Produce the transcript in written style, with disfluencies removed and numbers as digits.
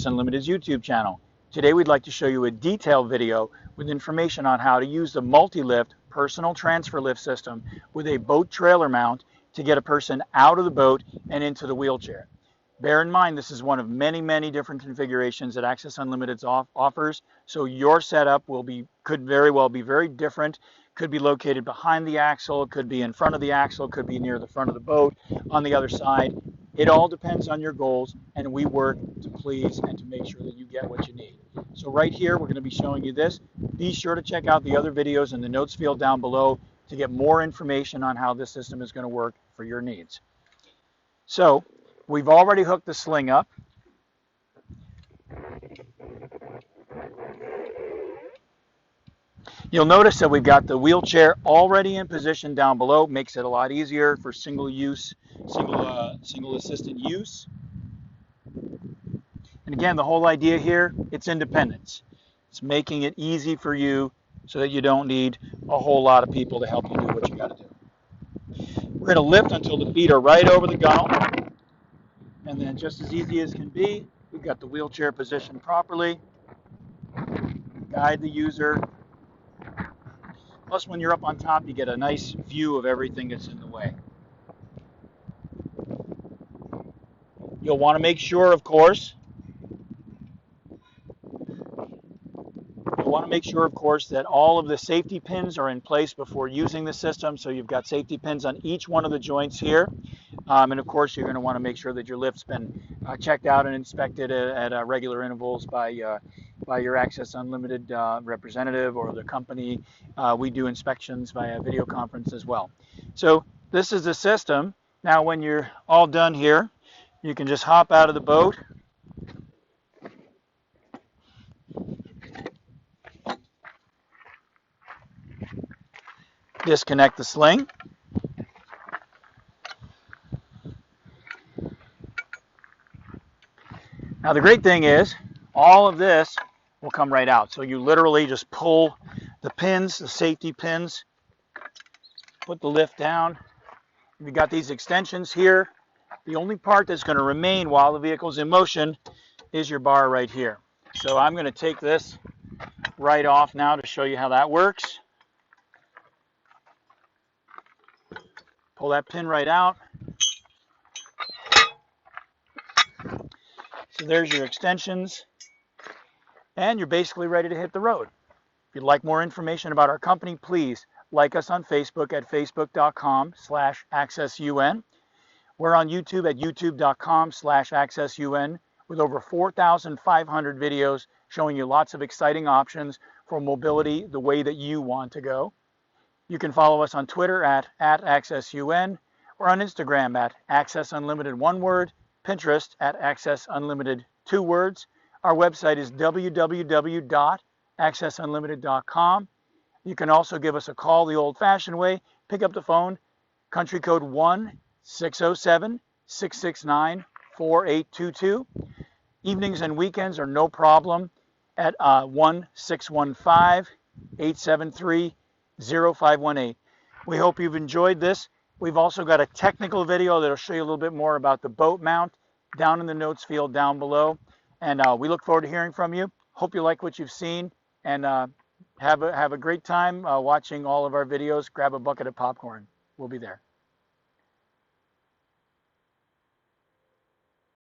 Unlimited's YouTube channel. Today we'd like to show you a detailed video with information on how to use the multi-lift personal transfer lift system with a boat trailer mount to get a person out of the boat and into the wheelchair. Bear in mind, this is one of many different configurations that Access Unlimited offers, so your setup could very well be very different. Could be located behind the axle, could be in front of the axle, could be near the front of the boat, on the other side. It all depends on your goals, and we work to please and to make sure that you get what you need. So right here, we're going to be showing you this. Be sure to check out the other videos in the notes field down below to get more information on how this system is going to work for your needs. So we've already hooked the sling up. You'll notice that we've got the wheelchair already in position down below. Makes it a lot easier for single assistant use. And again, the whole idea here, it's independence. It's making it easy for you so that you don't need a whole lot of people to help you do what you got to do. We're going to lift until the feet are right over the gunnel. And then just as easy as can be, we've got the wheelchair positioned properly. Guide the user. Plus, when you're up on top, you get a nice view of everything that's in the way. You'll want to make sure, of course, that all of the safety pins are in place before using the system. So you've got safety pins on each one of the joints here. And of course, you're going to want to make sure that your lift's been checked out and inspected at regular intervals by your Access Unlimited representative or the company. We do inspections via video conference as well. So this is the system. Now, when you're all done here, you can just hop out of the boat. Disconnect the sling. Now the great thing is, all of this will come right out. So you literally just pull the pins, the safety pins, put the lift down. You've got these extensions here. The only part that's going to remain while the vehicle's in motion is your bar right here. So I'm going to take this right off now to show you how that works. Pull that pin right out. So there's your extensions, and you're basically ready to hit the road. If you'd like more information about our company, please like us on Facebook at facebook.com/accessun. We're on YouTube at youtube.com/accessun with over 4,500 videos showing you lots of exciting options for mobility the way that you want to go. You can follow us on Twitter at accessun or on Instagram at accessunlimited, one word, Pinterest at Access Unlimited, 2 words. Our website is www.accessunlimited.com. You can also give us a call the old-fashioned way. Pick up the phone, country code 1-607-669-4822. Evenings and weekends are no problem at 1-615-873-0518. We hope you've enjoyed this. We've also got a technical video that'll show you a little bit more about the boat mount down in the notes field down below. And we look forward to hearing from you. Hope you like what you've seen, and have a great time watching all of our videos. Grab a bucket of popcorn. We'll be there.